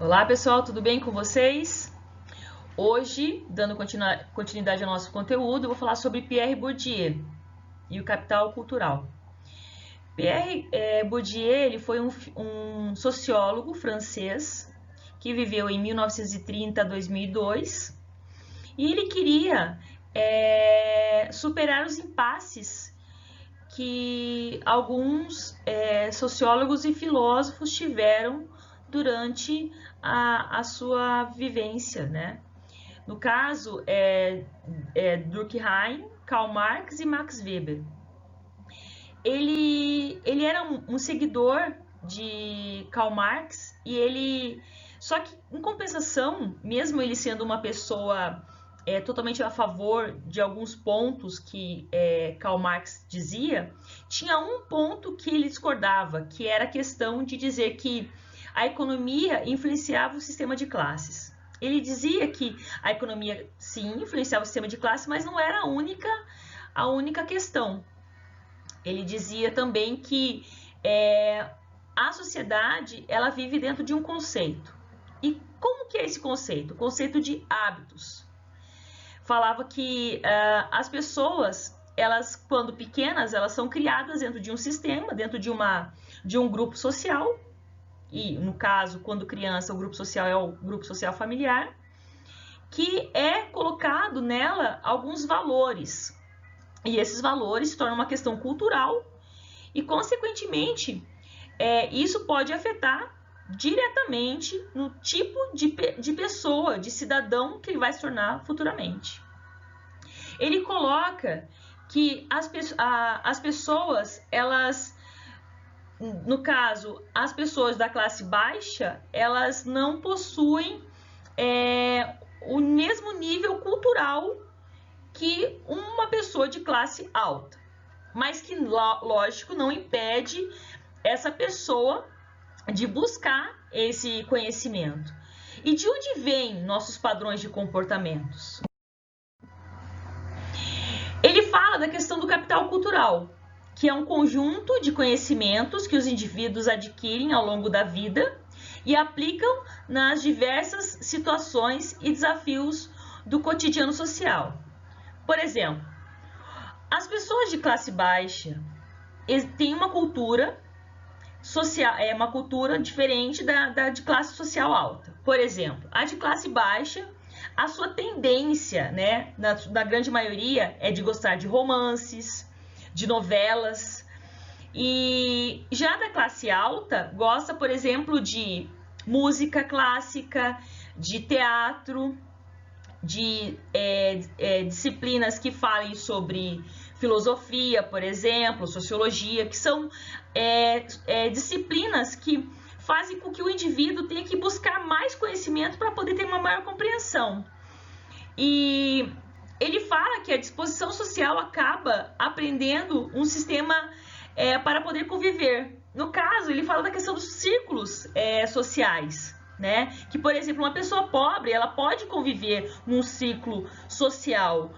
Olá pessoal, tudo bem com vocês? Hoje, dando continuidade ao nosso conteúdo, eu vou falar sobre Pierre Bourdieu e o capital cultural. Pierre Bourdieu ele foi um sociólogo francês que viveu em 1930 a 2002 e ele queria superar os impasses que alguns sociólogos e filósofos tiveram durante a sua vivência, né? No caso, Durkheim, Karl Marx e Max Weber. Ele era um seguidor de Karl Marx só que em compensação, mesmo ele sendo uma pessoa totalmente a favor de alguns pontos que Karl Marx dizia, tinha um ponto que ele discordava, que era a questão de dizer que a economia influenciava o sistema de classes. Ele dizia que a economia, sim, influenciava o sistema de classes, mas não era a única questão. Ele dizia também que a sociedade ela vive dentro de um conceito. E como que é esse conceito? O conceito de hábitos. Falava que as pessoas, elas, quando pequenas, elas são criadas dentro de um sistema, dentro de um grupo social. E, no caso, quando criança, o grupo social é o grupo social familiar, que é colocado nela alguns valores. E esses valores se tornam uma questão cultural e, consequentemente, isso pode afetar diretamente no tipo de pessoa, de cidadão que ele vai se tornar futuramente. Ele coloca que as pessoas, elas... No caso, as pessoas da classe baixa, elas não possuem o mesmo nível cultural que uma pessoa de classe alta. Mas que, lógico, não impede essa pessoa de buscar esse conhecimento. E de onde vêm nossos padrões de comportamentos? Ele fala da questão do capital cultural, que é um conjunto de conhecimentos que os indivíduos adquirem ao longo da vida e aplicam nas diversas situações e desafios do cotidiano social. Por exemplo, as pessoas de classe baixa têm uma cultura social, uma cultura diferente da de classe social alta. Por exemplo, a de classe baixa, a sua tendência, né, na grande maioria, é de gostar de romances, de novelas, e já da classe alta gosta, por exemplo, de música clássica, de teatro, de disciplinas que falem sobre filosofia, por exemplo, sociologia, que são disciplinas que fazem com que o indivíduo tenha que buscar mais conhecimento para poder ter uma maior compreensão. E ele fala que a disposição social acaba aprendendo um sistema para poder conviver. No caso, ele fala da questão dos círculos sociais, né? Que, por exemplo, uma pessoa pobre, ela pode conviver num ciclo social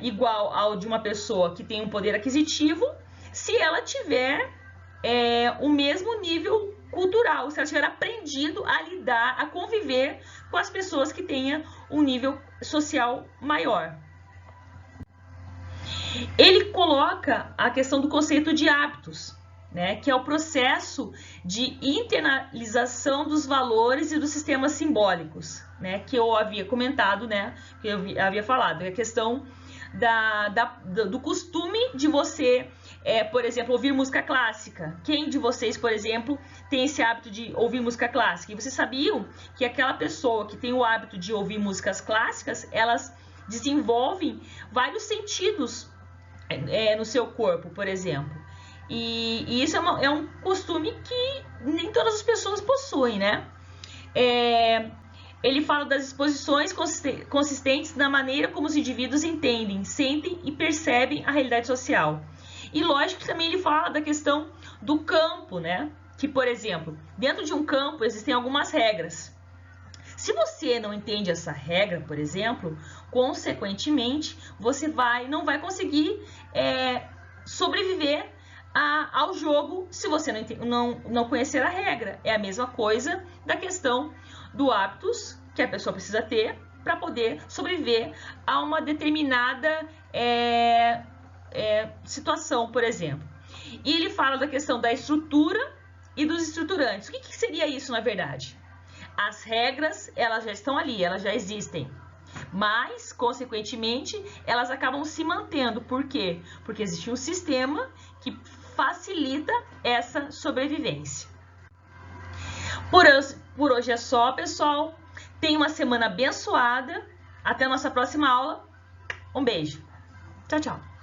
igual ao de uma pessoa que tem um poder aquisitivo, se ela tiver o mesmo nível cultural, se ela tiver aprendido a lidar, a conviver com as pessoas que tenham um nível social maior. Ele coloca a questão do conceito de hábitos, né, que é o processo de internalização dos valores e dos sistemas simbólicos, né, que eu havia comentado, né, que eu havia falado, é a questão do costume de você, por exemplo, ouvir música clássica. Quem de vocês, por exemplo, tem esse hábito de ouvir música clássica? E vocês sabiam que aquela pessoa que tem o hábito de ouvir músicas clássicas, elas desenvolvem vários sentidos no seu corpo, por exemplo. E isso é um costume que nem todas as pessoas possuem, né? Ele fala das exposições consistentes na maneira como os indivíduos entendem, sentem e percebem a realidade social. E lógico que também ele fala da questão do campo, né? Que, por exemplo, dentro de um campo existem algumas regras. Se você não entende essa regra, por exemplo, consequentemente, você não vai conseguir sobreviver ao jogo se você não conhecer a regra. É a mesma coisa da questão do hábitos que a pessoa precisa ter para poder sobreviver a uma determinada situação, por exemplo. E ele fala da questão da estrutura e dos estruturantes. O que seria isso, na verdade? As regras, elas já estão ali, elas já existem. Mas, consequentemente, elas acabam se mantendo. Por quê? Porque existe um sistema que facilita essa sobrevivência. Por hoje é só, pessoal. Tenha uma semana abençoada. Até a nossa próxima aula. Um beijo. Tchau, tchau.